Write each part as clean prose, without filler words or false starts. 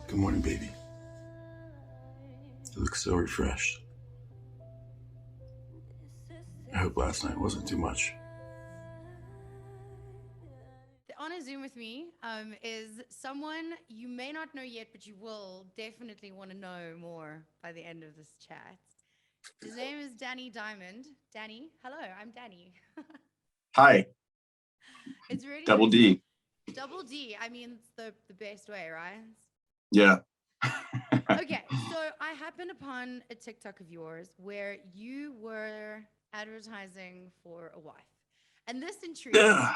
Good morning, baby. You look so refreshed. I hope last night wasn't too much. On a Zoom with me is someone you may not know yet, but you will definitely want to know more by the end of this chat. His name is Danny Diamond. Danny, hello, I'm Danny. Hi, It's really Double nice. D. Double D, I mean, it's the best way, right? Yeah. Okay, so I happened upon a TikTok of yours where you were advertising for a wife. And this intrigued me. Yeah.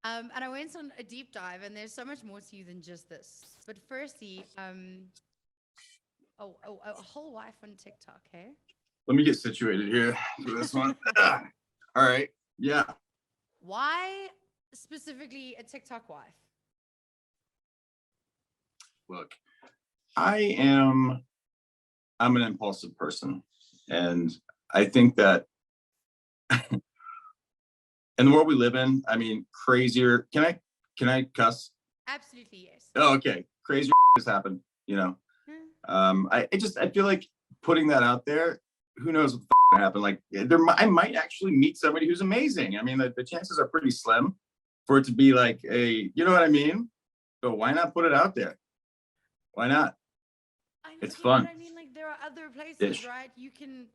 And I went on a deep dive, and there's so much more to you than just this. But firstly, a whole wife on TikTok, hey? Let me get situated here for this one. All right. Yeah. Why specifically a TikTok wife? Look, I'm an impulsive person. And I think that in the world we live in, I mean, crazier. Can I cuss? Absolutely, yes. Oh, okay. Crazier has happened, you know. Hmm. I feel like putting that out there, who knows what's gonna happen. Like I might actually meet somebody who's amazing. I mean, the chances are pretty slim for it to be like you know what I mean? But why not put it out there? Why not? It's You know what fun. I mean? Like there are other places, Ish. right? You can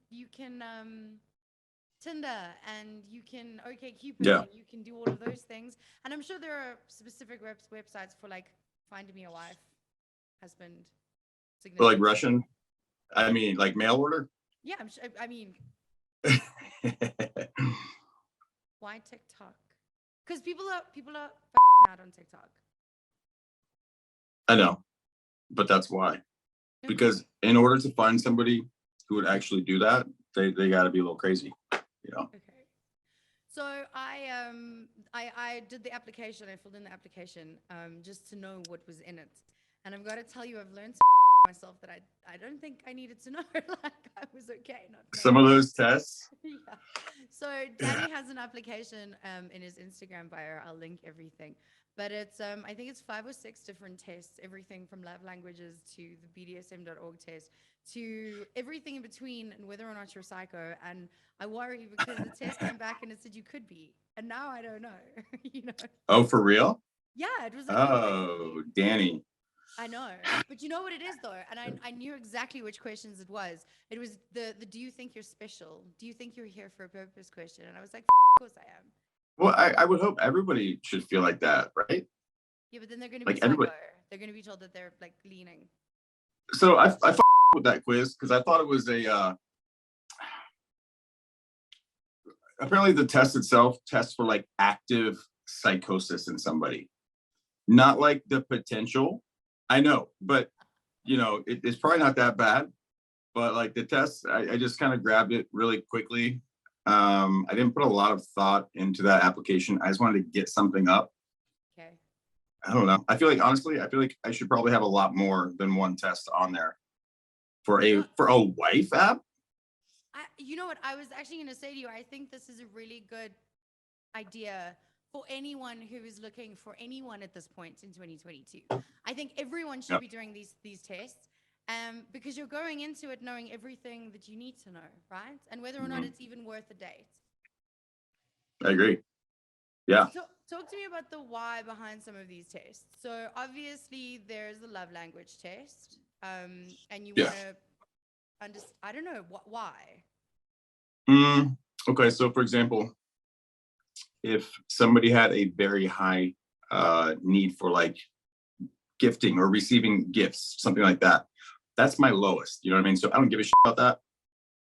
Tinder and you can Cupid Yeah. and you can do all of those things. And I'm sure there are specific websites for like finding me a wife, husband, Or like significant. Russian. I mean, like mail order. Yeah, I'm sure. I mean, why TikTok? Because people are mad on TikTok. I know, but that's why. Okay. Because in order to find somebody who would actually do that, they got to be a little crazy, you know. Okay. So I did the application. I filled in the application just to know what was in it, and I've got to tell you, I've learned myself that I don't think I needed to know. Like I was okay not Some knowing. of those tests. Yeah. So Danny has an application in his Instagram bio. I'll link everything. But it's I think it's 5 or 6 different tests, everything from love languages to the BDSM.org test to everything in between and whether or not you're psycho. And I worry because the test came back and it said you could be. And now I don't know. You know? Oh, for real? Yeah, it was like, oh, maybe. Oh, Danny. I know. But you know what it is though? And I knew exactly which questions it was. It was the do you think you're special? Do you think you're here for a purpose question? And I was like, of course I am. Well, I would hope everybody should feel like that, right? Yeah, but then they're going to be Like psycho. everybody. They're going to be told that they're like leaning. So I with that quiz because I thought it was apparently the test itself tests for like active psychosis in somebody, not like the potential. I know, but you know, it's probably not that bad. But like the test, I just kind of grabbed it really quickly. I didn't put a lot of thought into that application. I just wanted to get something up. Okay. I don't know. I feel like honestly, I feel like I should probably have a lot more than one test on there for You know, a wife app. you know what? I was actually going to say to you, I think this is a really good idea for anyone who is looking for anyone at this point in 2022. I think everyone should Yeah, be doing these tests because you're going into it knowing everything that you need to know, right? And whether or not mhm. it's even worth a date. I agree. Yeah, So talk to me about the why behind some of these tests. So obviously there's the love language test, and you yeah. want to understand. I don't know why. Mm, okay, so for example, if somebody had a very high need for like gifting or receiving gifts, something like that, that's my lowest. You know what I mean? So I don't give a shit about that.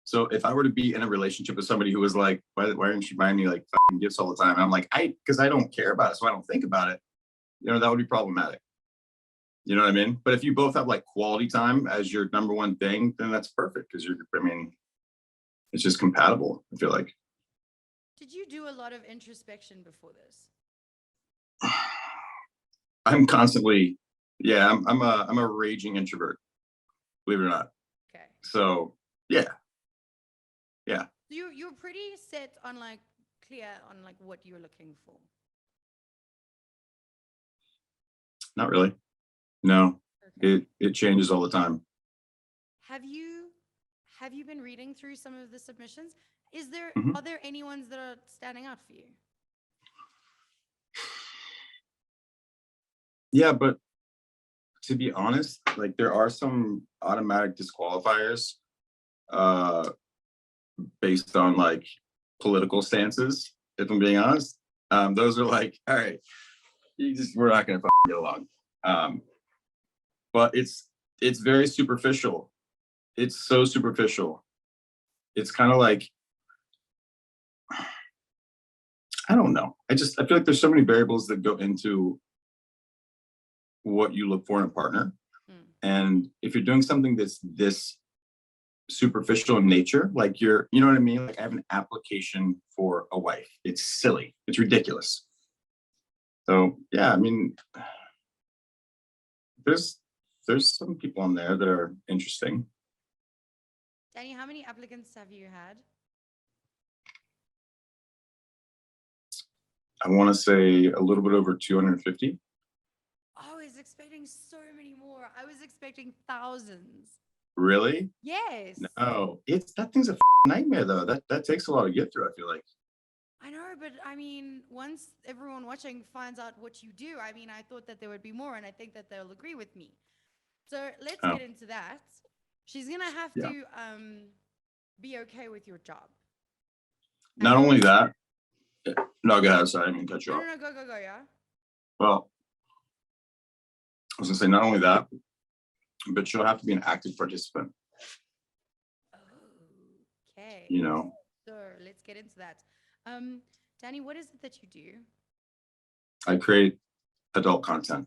So if I were to be in a relationship with somebody who was like, why aren't you buying me like fucking gifts all the time? And I'm like, because I don't care about it, so I don't think about it. You know, that would be problematic. You know what I mean? But if you both have like quality time as your number one thing, then that's perfect because I mean, it's just compatible. I feel like Did you do a lot of introspection before this? I'm constantly, yeah, I'm a raging introvert, believe it or not. Okay. So yeah, yeah, So you're pretty set on like clear on like what you're looking for. not really. No, It changes all the time. Have you been reading through some of the submissions? Mhm. Are there any ones that are standing out for you? Yeah, but to be honest, like there are some automatic disqualifiers uh based on like political stances, if I'm being honest. Those are like, all right, we're not gonna get along. Um, but it's very superficial. It's so superficial. It's kind of like, I don't know. I feel like there's so many variables that go into what you look for in a partner. Mm. And if you're doing something that's this superficial in nature, like you know what I mean? Like I have an application for a wife. It's silly. It's ridiculous. So yeah, I mean, there's some people on there that are interesting. Danny, how many applicants have you had? I want to say a little bit over 250. I was expecting so many more. I was expecting thousands. Really? Yes. No, that thing's a nightmare though. That takes a lot to get through, I feel like. I know, but I mean, once everyone watching finds out what you do, I mean, I thought that there would be more, and I think that they'll agree with me. So let's Oh, get into that. She's gonna have yeah. to be okay with your job. Not And only that, no, go ahead. Sorry, I didn't mean to cut you no, off. no, no, go, yeah. Well, I was gonna say not only that, but she'll have to be an active participant. Okay. You know, So let's get into that. Danny, what is it that you do? I create adult content.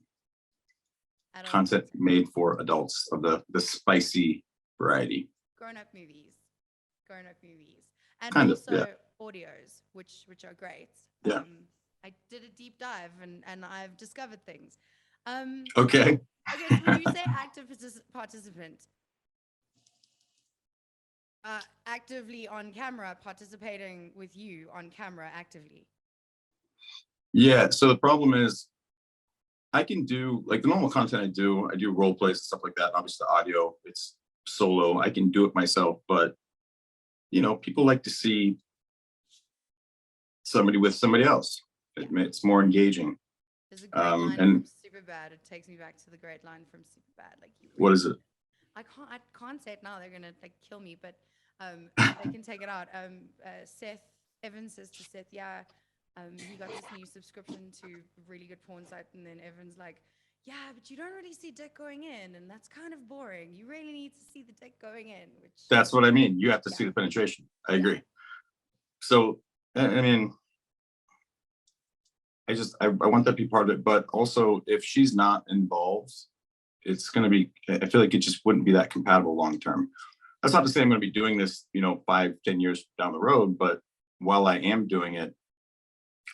Adult Content made for adults of the spicy variety. grown-up movies. Grown-up movies. And Kind of, also yeah. audios, which are great. Yeah. I did a deep dive and I've discovered things. Okay. Okay, so when you say active participant, actively on camera, participating with you on camera actively. Yeah. So the problem is, I can do like the normal content I do role plays and stuff like that. Obviously, the audio, it's solo. I can do it myself, but you know, people like to see somebody with somebody else. It's more engaging. There's a great line and from Superbad. It takes me back to the great line from Superbad. Like, what is it? I can't say it now. They're gonna like kill me, but they can take it out. Seth Evans says to Seth, yeah, he got this new subscription to a really good porn site, and then Evans like, yeah, but you don't really see dick going in, and that's kind of boring. You really need to see the dick going in, which That's what I mean. You have to see the penetration. I agree. So I mean, I want that to be part of it, but also if she's not involved, it's going to be, I feel like it just wouldn't be that compatible long term. That's not to say I'm going to be doing this, you know, 5-10 years down the road, but while I am doing it,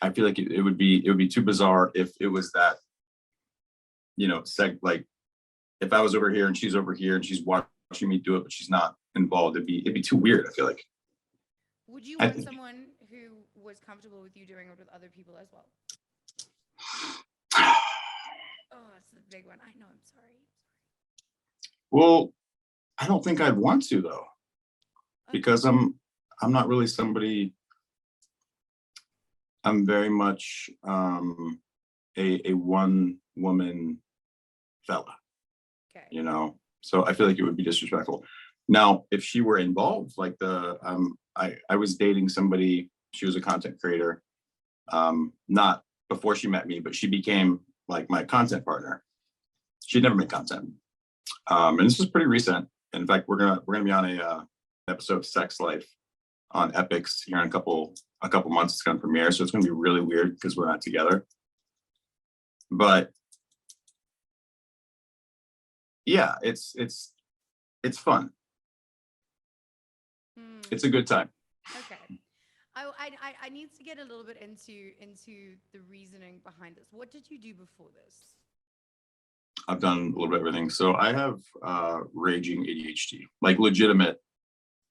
I feel like it would be too bizarre if it was that, you know, like if I was over here and she's over here and she's watching me do it, but she's not involved, it'd be too weird, I feel like. Would you want someone who was comfortable with you doing it with other people as well? Oh, it's the big one. I know, I'm sorry. Well, I don't think I'd want to though, Okay. because I'm not really somebody. I'm very much a one woman fella. Okay. You know, so I feel like it would be disrespectful. Now, if she were involved, like I was dating somebody. She was a content creator. Not before she met me, but she became like my content partner. She'd never made content, and this is pretty recent. In fact, we're gonna be on a episode of Sex Life on Epics here in a couple months. It's gonna premiere, so it's gonna be really weird because we're not together. But yeah, it's fun. It's a good time. Okay. I need to get a little bit into the reasoning behind this. What did you do before this? I've done a little bit of everything. So I have raging ADHD, like legitimate,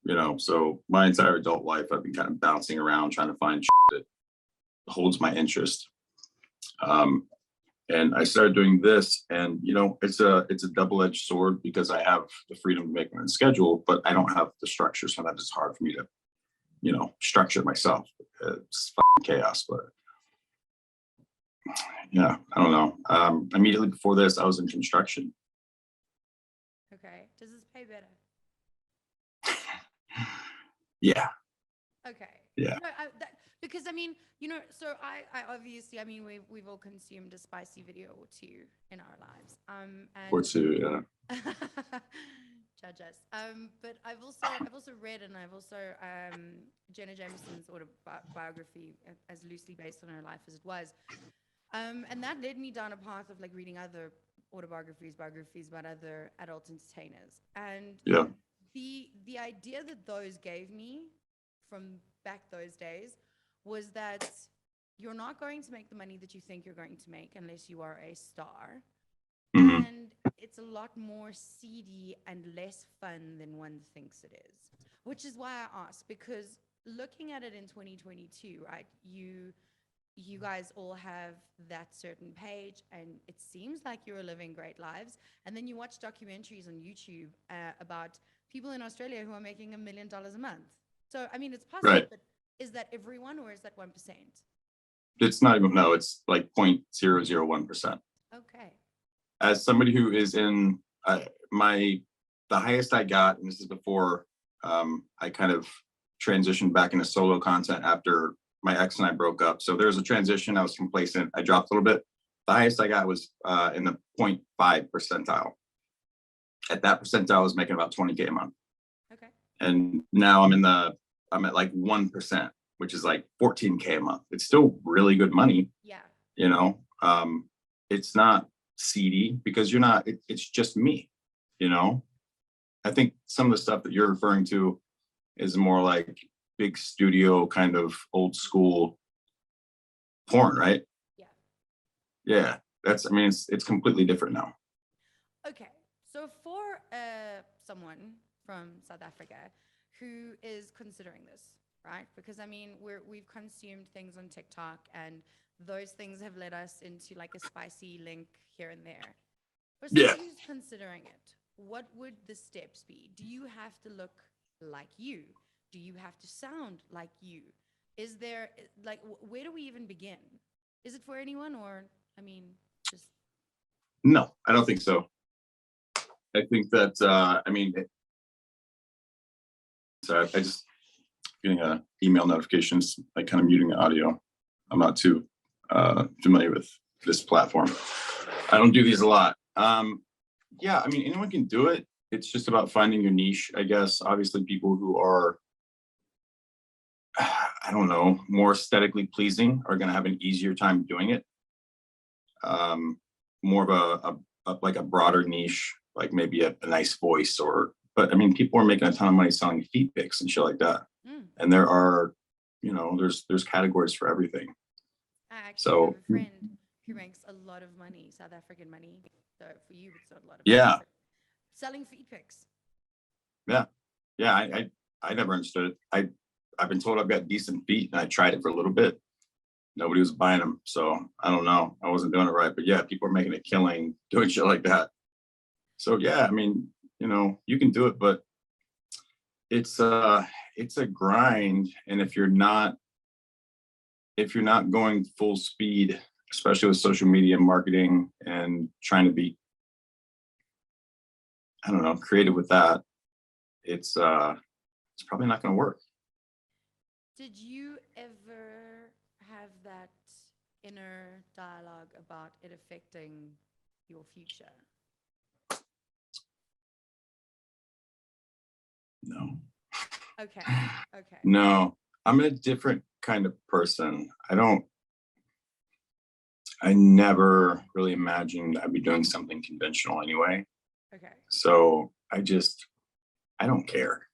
you know, so my entire adult life, I've been kind of bouncing around trying to find shit that holds my interest. And I started doing this, and it's a double-edged sword because I have the freedom to make my own schedule, but I don't have the structure, so that it's hard for me to, structure myself. It's fucking chaos, but yeah, I don't know. Immediately before this, I was in construction. Okay. Does this pay better? Yeah. Okay. Yeah. No, because I mean, so I obviously, I mean, we've all consumed a spicy video or two in our lives. And Or two, yeah. judge us. But I've also read, and I've also Jenna Jameson's autobiography, as loosely based on her life as it was. And that led me down a path of like reading other biographies about other adult entertainers. And Yeah. the idea that those gave me from back those days was that you're not going to make the money that you think you're going to make unless you are a star. Mm-hmm. And it's a lot more seedy and less fun than one thinks it is, which is why I asked, because looking at it in 2022, right, you guys all have that certain page and it seems like you're living great lives, and then you watch documentaries on YouTube about people in Australia who are making $1 million a month. So I mean, it's possible, Right. but is that everyone or is that 1%? It's not even, no, it's like 0.001%. Okay. As somebody who is in the highest I got, and this is before I kind of transitioned back into solo content after my ex and I broke up. So there was a transition. I was complacent. I dropped a little bit. The highest I got was in the 0.5 percentile. At that percentile, I was making about 20K a month. Okay. And now I'm at like 1%, which is like 14K a month. It's still really good money. Yeah. It's not seedy because it's just me. I think some of the stuff that you're referring to is more like big studio kind of old school porn, right? Yeah. Yeah. It's completely different now. Okay. So for someone from South Africa who is considering this, right? Because I mean, we've consumed things on TikTok, and those things have led us into like a spicy link here and there. For somebody who's considering it, what would the steps be? Do you have to look like you? Do you have to sound like you? Is there like where do we even begin? Is it for anyone, or I mean, just No, I don't think so. I think that sorry, I just getting email notifications, like kind of muting the audio. I'm not too familiar with this platform. I don't do these a lot. Yeah, I mean, anyone can do it. It's just about finding your niche, I guess. Obviously, people who are, I don't know, more aesthetically pleasing are going to have an easier time doing it. More of like a broader niche, like maybe a nice voice, but I mean, people are making a ton of money selling feet pics and shit like that. And there are, there's categories for everything. I actually have a friend who makes a lot of money, South African money. So for you, it's not a lot of money. Selling feet pics. Yeah. I never understood it. I've been told I've got decent feet, and I tried it for a little bit. Nobody was buying them, so I don't know. I wasn't doing it right, but yeah, people are making a killing doing shit like that. So yeah, I mean, you can do it, but it's a grind, and if you're not going full speed, especially with social media marketing and trying to be, I don't know, creative with that, it's probably not going to work. Did you ever have that inner dialogue about it affecting your future? No. Okay. No, I'm a different kind of person. I never really imagined I'd be doing something conventional anyway. Okay. So I don't care,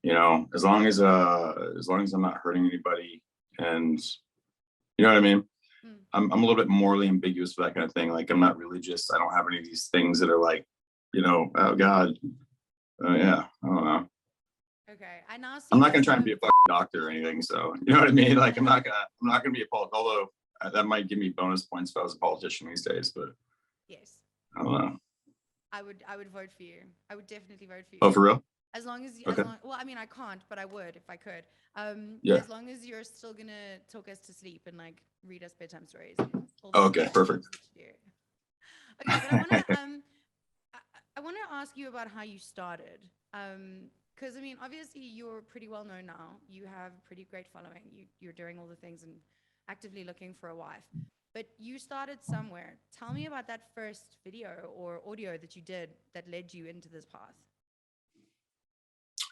as long as I'm not hurting anybody, and you know what I mean? I'm a little bit morally ambiguous for that kind of thing. Like, I'm not religious. I don't have any of these things that are like, oh God, yeah, I don't know. Okay, I now see. I'm not gonna try and be a fucking doctor or anything. So you know what I mean? Like, I'm not gonna be a Paul. Although that might give me bonus points if I was a politician these days, but Yes. I don't know. I would vote for you. I would definitely vote for you. Oh, for real? As long as, Okay. well, I mean, I can't, but I would if I could. Yeah. As long as you're still gonna talk us to sleep and like read us bedtime stories. Oh, okay, perfect. Okay, but I wanna I wanna ask you about how you started. Because I mean, obviously you're pretty well known now. You have a pretty great following. You're doing all the things and actively looking for a wife. But you started somewhere. Tell me about that first video or audio that you did that led you into this path.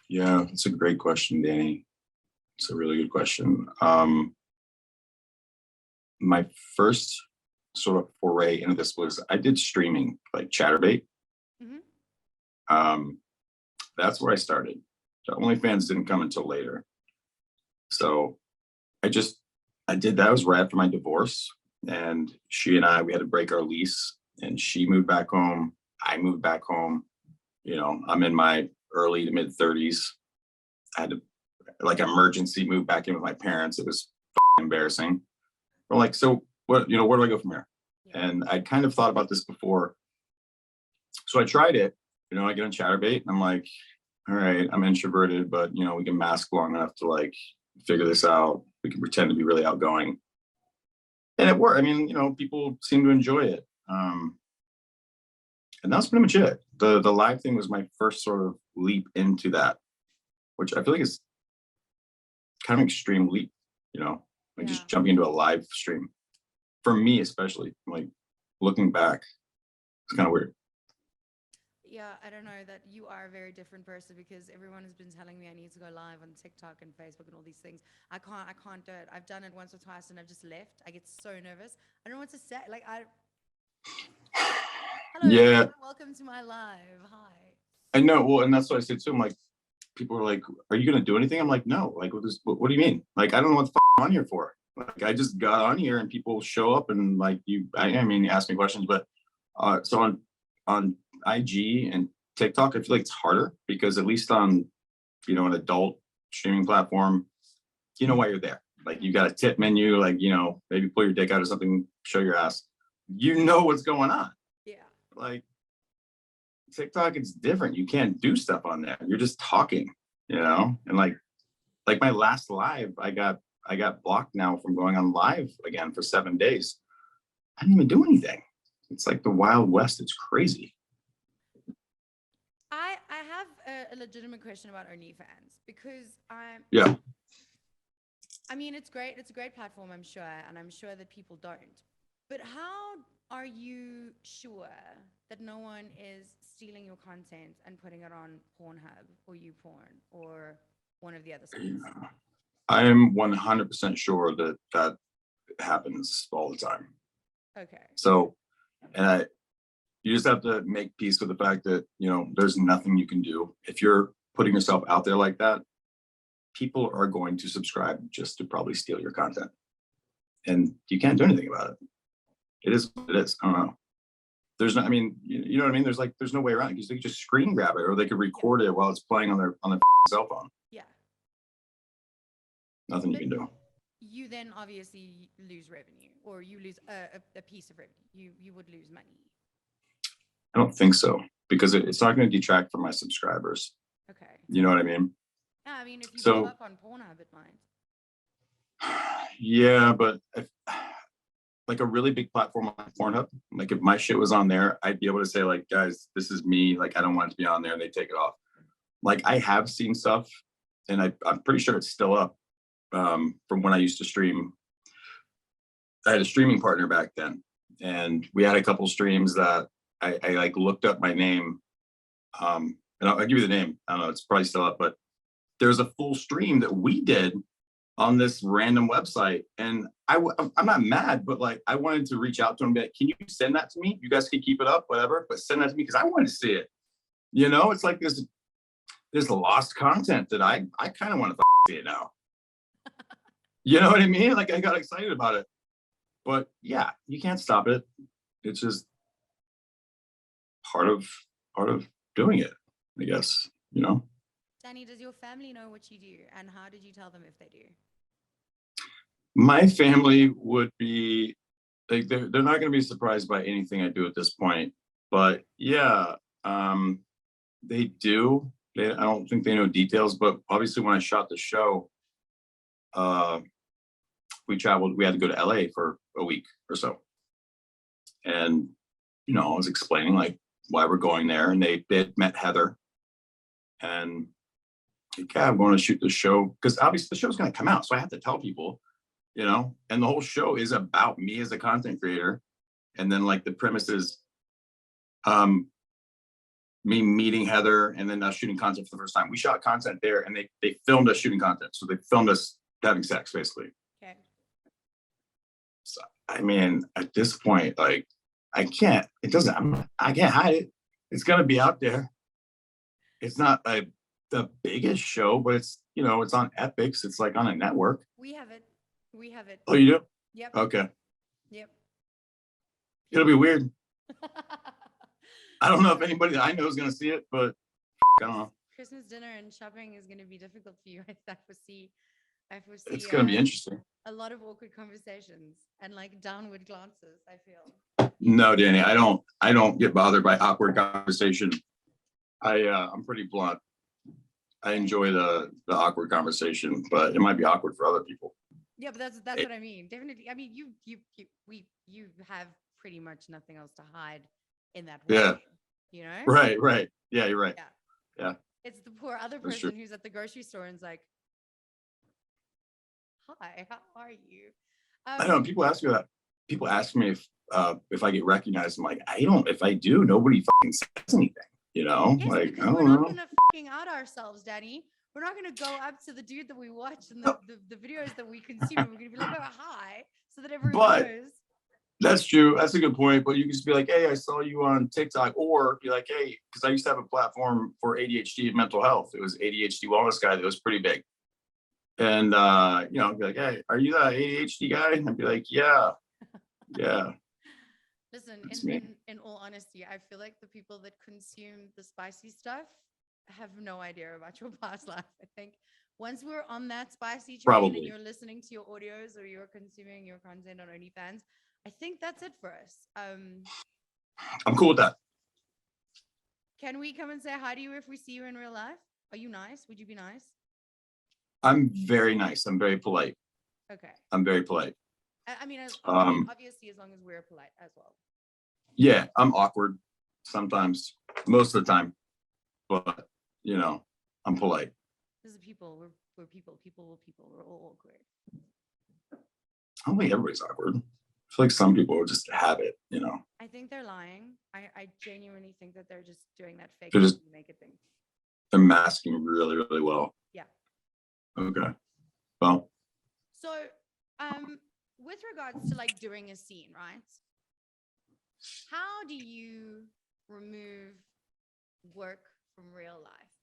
Yeah, it's a great question, Danny. It's a really good question. My first sort of foray into this was I did streaming, like Chatterbait. Mm-hmm. That's where I started. The OnlyFans didn't come until later. So I did that. It was right after my divorce. And she and we had to break our lease, and she moved back home. I moved back home. You know, I'm in my early to mid 30s. I had to like emergency move back in with my parents. It was embarrassing. We're like, so what, you know, where do I go from here? Yeah. And I'd kind of thought about this before. So I tried it, you know, I get on Chatterbait and I'm like, all right, I'm introverted, but you know, we can mask long enough to like figure this out. We can pretend to be really outgoing. And it worked. I mean, you know, people seem to enjoy it. And that's pretty much it. The live thing was my first sort of leap into that, which I feel like is kind of an extreme leap, you know, like just jumping into a live stream. For me, especially, like looking back, it's kind of weird. Yeah, I don't know that you are a very different person because everyone has been telling me I need to go live on TikTok and Facebook and all these things. I can't do it. I've done it once or twice and I've just left. I get so nervous. I don't know what to say. Like hello, Yeah, everyone. Welcome to my live. Hi. I know. Well, and that's what I said too. I'm like, people are like, "Are you gonna do anything?" I'm like, "No." Like, what do you mean? Like, I don't know what the I'm on here for. Like, I just got on here and people show up and like I mean, you ask me questions, but so on IG and TikTok, I feel like it's harder because at least on, you know, an adult streaming platform, you know why you're there. Like, you got a tip menu, like, you know, maybe pull your dick out or something, show your ass. You know what's going on. Yeah. Like TikTok, it's different. You can't do stuff on there. You're just talking, you know? And like my last live, I got blocked now from going on live again for 7 days. I didn't even do anything. It's like the Wild West. It's crazy. I have a legitimate question about OnlyFans because Yeah. I mean, it's great. It's a great platform, I'm sure, and I'm sure that people don't. But how are you sure that no one is stealing your content and putting it on Pornhub or YouPorn or one of the other sites? I am 100% sure that that happens all the time. Okay. So, and you just have to make peace with the fact that, you know, there's nothing you can do. If you're putting yourself out there like that, people are going to subscribe just to probably steal your content. And you can't do anything about it. It is what it is. I don't know. There's no, I mean, you know what I mean? There's no way around it because they could just screen grab it or they could record it while it's playing on their cell phone. Yeah. Nothing you can do. You then obviously lose revenue or you lose a piece of revenue. You would lose money. I don't think so because it's not going to detract from my subscribers. Okay. You know what I mean? Yeah, I mean, if you So, blow up on Pornhub, it might. Yeah, but if, like a really big platform like Pornhub, like if my shit was on there, I'd be able to say like, guys, this is me. Like, I don't want it to be on there. And they take it off. Like, I have seen stuff, and I'm pretty sure it's still up from when I used to stream. I had a streaming partner back then, and we had a couple streams that I like looked up my name. And I'll give you the name. I don't know, it's probably still up, but there's a full stream that we did on this random website. And I'm not mad, but like, I wanted to reach out to him and be like, can you send that to me? You guys can keep it up, whatever, but send that to me because I want to see it. You know, it's like this lost content that I kind of want to see it now. You know what I mean? Like, I got excited about it. But yeah, you can't stop it. It's just part of doing it, I guess, you know? Danny, does your family know what you do? And how did you tell them if they do? My family would be like they're not going to be surprised by anything I do at this point. But yeah, they do. I don't think they know details, but obviously when I shot the show, uh, we traveled. We had to go to LA for a week or so, and I was explaining like why we're going there, and they met Heather, and like, yeah, I'm going to shoot the show because obviously the show's going to come out, so I have to tell people, and the whole show is about me as a content creator, and then like the premise is, me meeting Heather and then us shooting content for the first time. We shot content there, and they filmed us shooting content, so they filmed us having sex basically. Okay. So I mean, at this point, like I can't hide it. It's gonna be out there. It's not the biggest show, but it's it's on Epics. It's like on a network. We have it. Oh, you do? Yep. Okay. Yep. It'll be weird. I don't know if anybody that I know is gonna see it, but I don't know. Christmas dinner and shopping is going to be difficult for you. I foresee. It's gonna be interesting. A lot of awkward conversations and like downward glances, I feel. No, Danny, I don't get bothered by awkward conversation. I'm pretty blunt. I enjoy the awkward conversation, but it might be awkward for other people. Yeah, but that's what I mean. Definitely. I mean, you have pretty much nothing else to hide in that way. Yeah. Right. Yeah, you're right. Yeah. It's the poor other person who's at the grocery store and's like, "Hi, how are you?" I know people ask me that. People ask me if I get recognized. I'm like, I don't. If I do, nobody fucking says anything. Yes, like I don't we're know. not gonna fucking out ourselves, Danny. We're not gonna go up to the dude that we watch and the videos that we consume. We're gonna be like, "Oh, hi," so that everyone knows. That's true. That's a good point. But you can just be like, hey, I saw you on TikTok, or be like, hey, because I used to have a platform for ADHD and mental health. It was ADHD Wellness Guy that was pretty big. And, be like, hey, are you that ADHD guy? And I'd be like, yeah. Listen, in all honesty, I feel like the people that consume the spicy stuff have no idea about your past life. I think once we're on that spicy train and you're listening to your audios or you're consuming your content on OnlyFans, I think that's it for us. I'm cool with that. Can we come and say hi to you if we see you in real life? Are you nice? Would you be nice? I'm very nice. I'm very polite. Okay. I'm very polite. I mean, obviously, as long as we're polite as well. Yeah, I'm awkward sometimes, most of the time, but I'm polite. This is people. We're people. We're all awkward. I don't think everybody's awkward. I feel like some people just have it, I think they're lying. I genuinely think that they're just doing that fake naked thing. They're masking really, really well. Yeah. Okay. Well. So, with regards to like doing a scene, right? How do you remove work from real life?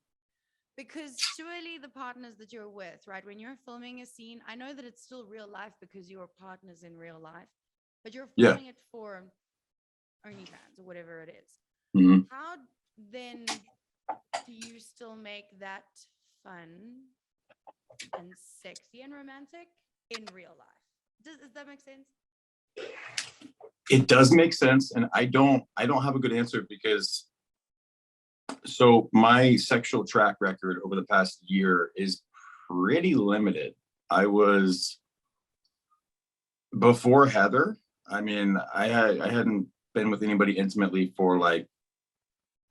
Because surely the partners that you're with, right? When you're filming a scene, I know that it's still real life because you're partners in real life, but you're filming it for OnlyFans or whatever it is. Mm-hmm. How then do you still make that fun and sexy and romantic in real life? Does that make sense? It does make sense, and I don't have a good answer because so my sexual track record over the past year is pretty limited. I was before Heather. I mean, I hadn't been with anybody intimately for like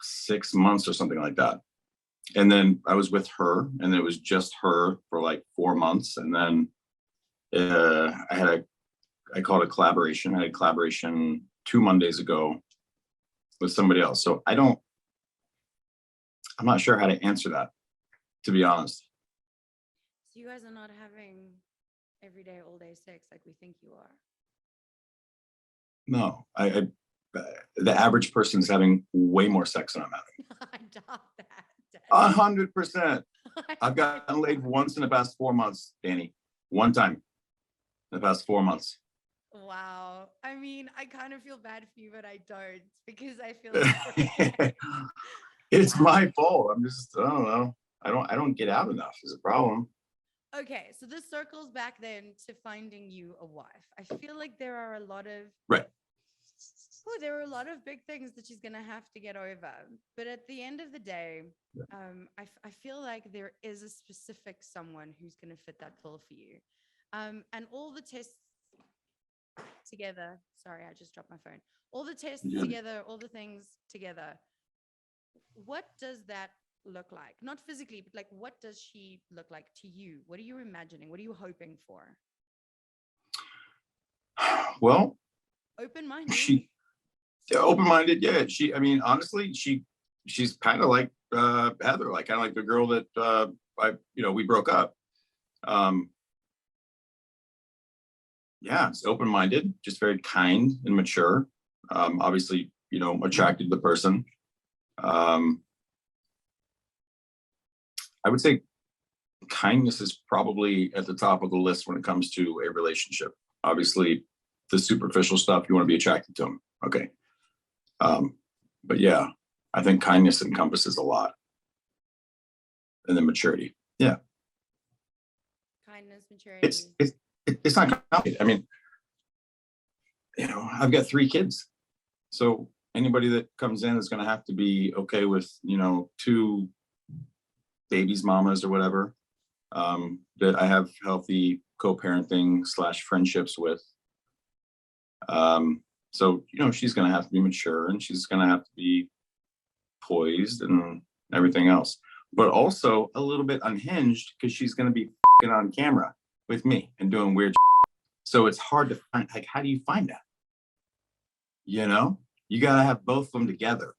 6 months or something like that. And then I was with her, and it was just her for like 4 months. And then I called it a collaboration. I had a collaboration 2 Mondays ago with somebody else. So I'm not sure how to answer that, to be honest. So you guys are not having everyday, all day sex like we think you are? No, the average person's having way more sex than I'm having. I doubt that. 100%. I've gotten laid once in the past 4 months, Danny. One time in the past 4 months. Wow. I mean, I kind of feel bad for you, but I don't, because I feel like it's my fault. I don't know. I don't get out enough is a problem. Okay, so this circles back then to finding you a wife. I feel like there are a lot of Right. there are a lot of big things that she's gonna have to get over. But at the end of the day, I feel like there is a specific someone who's gonna fit that bill for you. And all the tests together. Sorry, I just dropped my phone. All the tests Yeah. together, all the things together. What does that look like? Not physically, but like what does she look like to you? What are you imagining? What are you hoping for? Well, Open-minded. she open-minded. Yeah. I mean, honestly, she's kind of like Heather, like kind of like the girl that we broke up. Yeah, it's open-minded, just very kind and mature. Obviously, attracted to the person. I would say kindness is probably at the top of the list when it comes to a relationship. Obviously, the superficial stuff, you want to be attracted to them. Okay. But yeah, I think kindness encompasses a lot. And then maturity. Yeah. Kindness, maturity. It's not complicated. I mean, I've got 3 kids. So anybody that comes in is going to have to be okay with, 2 babies, mamas or whatever, that I have healthy co-parenting / friendships with. So, she's going to have to be mature and she's going to have to be poised and everything else, but also a little bit unhinged because she's going to be on camera with me and doing weird shit. So it's hard to find, like, how do you find that? You got to have both of them together.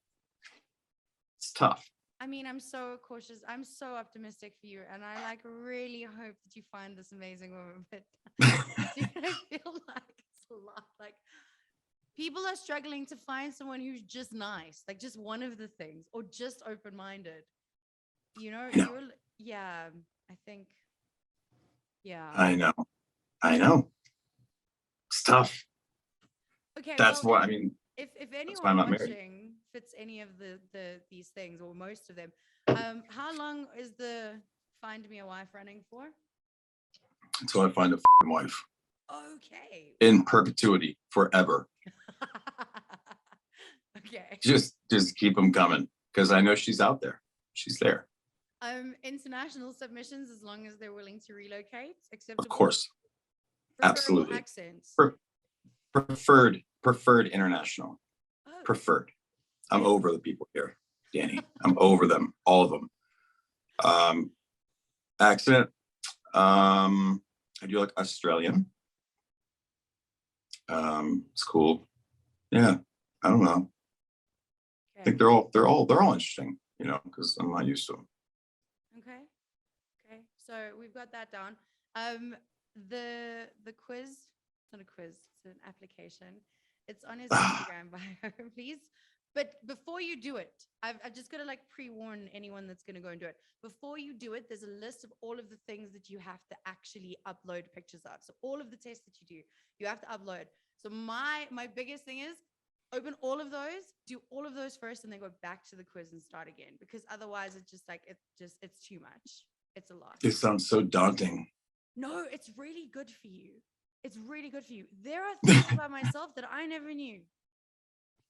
It's tough. I mean, I'm so cautious. I'm so optimistic for you. And I really hope that you find this amazing woman. But I feel like it's a lot. Like people are struggling to find someone who's just nice, like just one of the things, or just open-minded. Yeah. I think, yeah. I know. It's tough. Okay, That's well, what I mean. if why I'm anyone not married. watching fits any of these things or most of them, how long is the Find Me a Wife running for? Until I find a wife. Okay. In perpetuity, forever. Okay. Just keep them coming because I know she's out there. She's there. International submissions, as long as they're willing to relocate, acceptable. Of course. Preferable Absolutely. accents. Preferred international. Oh. Preferred. I'm over the people here, Danny. I'm over them, all of them. Accent. I do like Australian. It's cool. Yeah, I don't know. Okay. I think they're all interesting, because I'm not used to them. Okay. So we've got that down. The quiz, it's not a quiz, it's an application. It's on his Instagram bio, please. But before you do it, I've just got to pre-warn anyone that's going to go and do it. Before you do it, there's a list of all of the things that you have to actually upload pictures of. So all of the tests that you do, you have to upload. So my biggest thing is open all of those, do all of those first, and then go back to the quiz and start again. Because otherwise it's just it's too much. It's a lot. It sounds so daunting. No, it's really good for you. It's really good for you. There are things about myself that I never knew.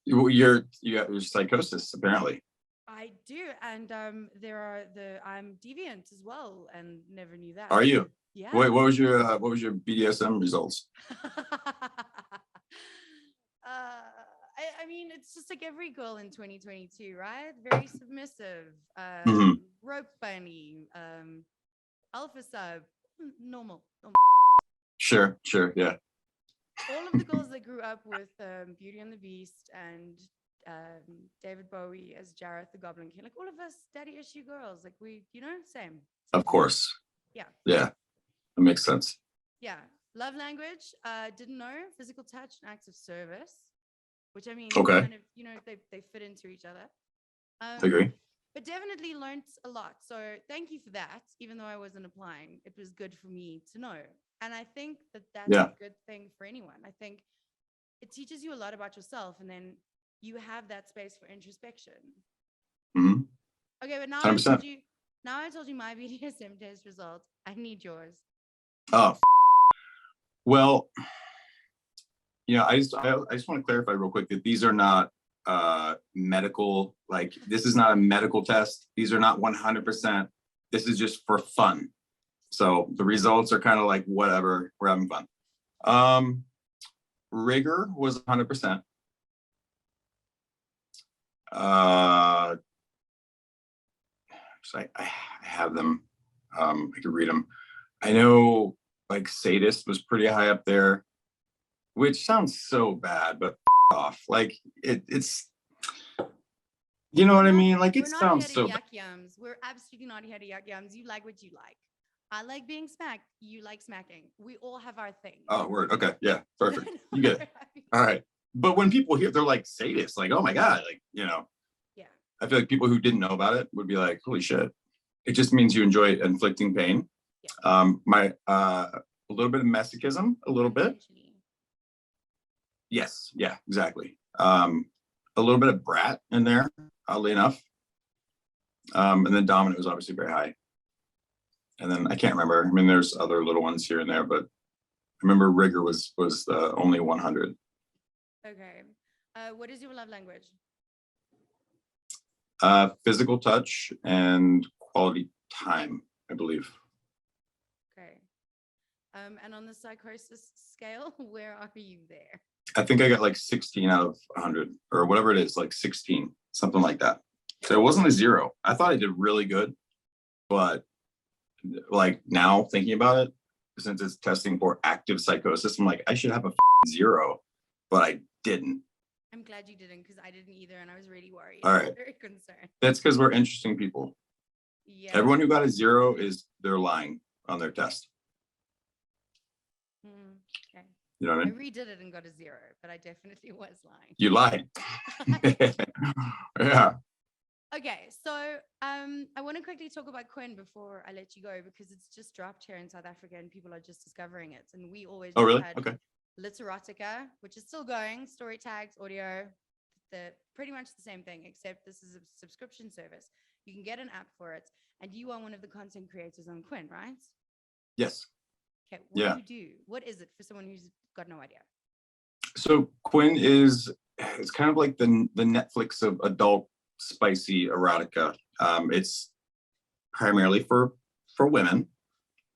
You got your psychosis, apparently. I do, and I'm deviant as well, and never knew that. Are you? Yeah. Wait, what was your BDSM results? I mean, it's just like every girl in 2022, right? Very submissive, rope bunny, alpha sub, normal. Sure, yeah. All of the girls that grew up with Beauty and the Beast and David Bowie as Jareth the Goblin King, like all of us daddy issue girls, like we, same. Of course. Yeah. Yeah, that makes sense. Yeah. Love language, didn't know. Physical touch and acts of service, which I mean, okay. kind of, they fit into each other. I agree. But definitely learned a lot. So thank you for that. Even though I wasn't applying, it was good for me to know. And I think that's a good thing for anyone. I think it teaches you a lot about yourself, and then you have that space for introspection. Mm-hmm. Okay, but now 100%. Now I told you my BDSM test results. I need yours. Oh, well, I just want to clarify real quick that these are not medical, like this is not a medical test. These are not 100%. This is just for fun. So the results are kind of like whatever, we're having fun. Rigor was 100%. So I have them. I could read them. I know like sadist was pretty high up there, which sounds so bad, but off. Like it's, you know what I mean? Like it We're not sounds here so to bad. yuck yums. We're absolutely not here to yuck yums. You like what you like. I like being smacked. You like smacking. We all have our things. Oh, word. Okay. Yeah. Perfect. You get it. All right. But when people hear, they're like sadist, like, oh my God, like, Yeah. I feel like people who didn't know about it would be like, holy shit. It just means you enjoy inflicting pain. Yeah. A little bit of masochism, a little bit. Eventually. Yes. Yeah, exactly. A little bit of brat in there, oddly enough. And then dominant was obviously very high. And then I can't remember. I mean, there's other little ones here and there, but I remember rigor was only 100. Okay. What is your love language? Physical touch and quality time, I believe. Okay. And on the psychosis scale, where are you there? I think I got like 16 out of 100 or whatever it is, like 16, something like that. So it wasn't a 0. I thought I did really good, but like now thinking about it, since it's testing for active psychosis, I'm like, I should have a 0, but I didn't. I'm glad you didn't, because I didn't either, and I was really worried. All right. Very concerned. That's because we're interesting people. Yeah. Everyone who got a 0 they're lying on their test. Okay. You know what I I mean? redid it and got a 0, but I definitely was lying. You lied. Yeah. Okay, so I want to quickly talk about Quinn before I let you go, because it's just dropped here in South Africa and people are just discovering it. And we always Oh, really? had Okay. Literotica, which is still going, story tags, audio, pretty much the same thing, except this is a subscription service. You can get an app for it, and you are one of the content creators on Quinn, right? Yes. Okay, what Yeah. do you do? What is it for someone who's got no idea? So Quinn it's kind of like the Netflix of adult spicy erotica. It's primarily for women.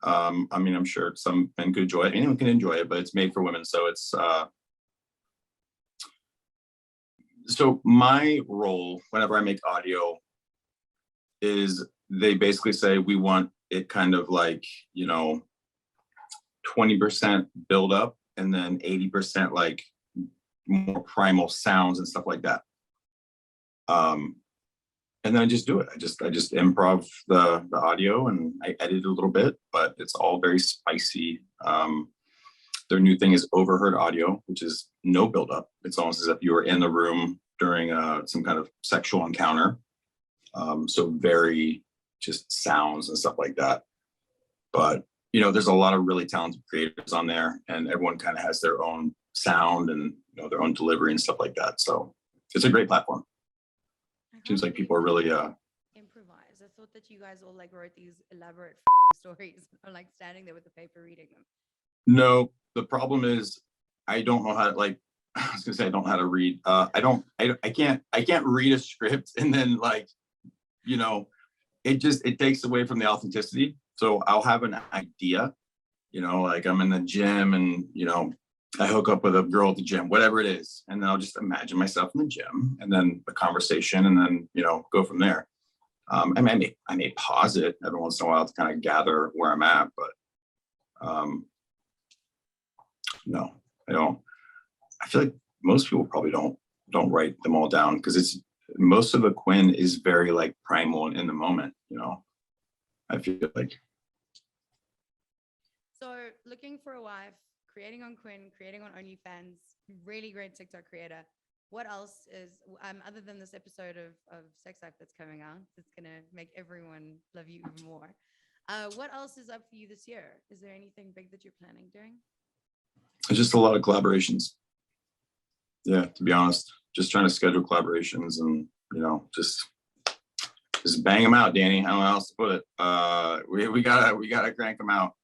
I mean, I'm sure some men could enjoy it. Anyone can enjoy it, but it's made for women. So it's so my role whenever I make audio is they basically say we want it kind of like 20% build up and then 80% like more primal sounds and stuff like that. And then I just do it. I just improv the audio and I edit a little bit, but it's all very spicy. Their new thing is overheard audio, which is no buildup. It's almost as if you were in the room during some kind of sexual encounter. So very just sounds and stuff like that. But there's a lot of really talented creators on there, and everyone kind of has their own sound and their own delivery and stuff like that. So it's a great platform. Seems like people are really improvise. I thought that you guys all like wrote these elaborate stories. I'm like standing there with the paper reading them. No, the problem is I don't know how to I was gonna say I don't know how to read. I can't read a script and then it takes away from the authenticity. So I'll have an idea, like I'm in the gym and I hook up with a girl at the gym, whatever it is. And then I'll just imagine myself in the gym and then the conversation and then, go from there. I may pause it every once in a while to kind of gather where I'm at, but no, I don't. I feel like most people probably don't write them all down because most of the Quinn is very like primal and in the moment, I feel like. So looking for a wife, creating on Quinn, creating on OnlyFans, really great TikTok creator. What else is, other than this episode of Sex Life that's coming out, that's going to make everyone love you even more. What else is up for you this year? Is there anything big that you're planning doing? It's just a lot of collaborations. Yeah, to be honest, just trying to schedule collaborations and, just just bang them out, Danny. I don't know how else to put it. We gotta crank them out.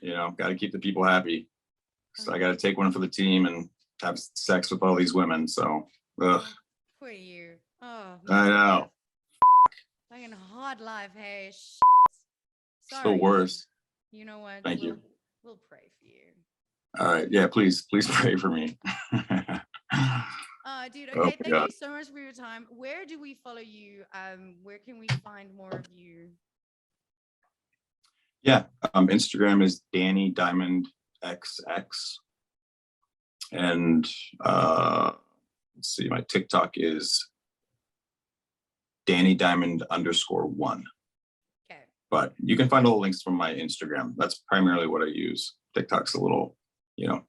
You know, gotta keep the people happy. So I gotta take one for the team and have sex with all these women. So, ugh. Poor you. Oh, I know. Fucking hard life, hey. It's Sorry. the worst. You know what? Thank you. We'll pray for you. All right. Yeah, please pray for me. Dude, Oh, okay, thank God. you so much for your time. Where do we follow you? Where can we find more of you? Yeah, Instagram is Danny Diamond XX. And let's see, my TikTok is Danny Diamond _1. Okay. But you can find all the links from my Instagram. That's primarily what I use. TikTok's a little, you know,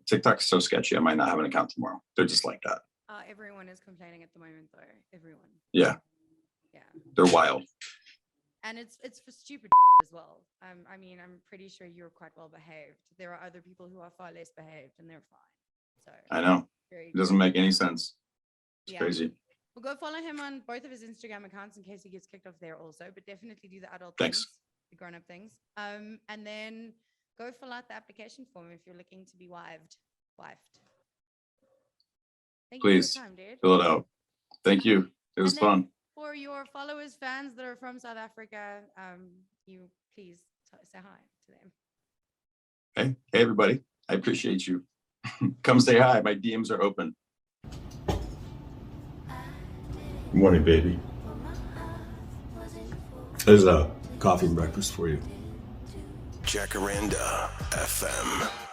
TikTok's so sketchy, I might not have an account tomorrow. They're just like that. Everyone is complaining at the moment, though. Everyone. Yeah. Yeah. They're wild. And it's for stupid as well. I mean, I'm pretty sure you're quite well behaved. There are other people who are far less behaved, and they're fine. So I know. It doesn't make any sense. It's crazy. Well, go follow him on both of his Instagram accounts in case he gets kicked off there also. But definitely do the adult Thanks. things, the grown-up things. And then go fill out the application form if you're looking to be wifed. Thank Please you for your time, dude. fill it out. Thank you. It was fun. For your followers, fans that are from South Africa, you please say hi to them. Hey, everybody. I appreciate you. Come say hi. My DMs are open. Good morning, baby. There's a coffee and breakfast for you. Jacaranda FM.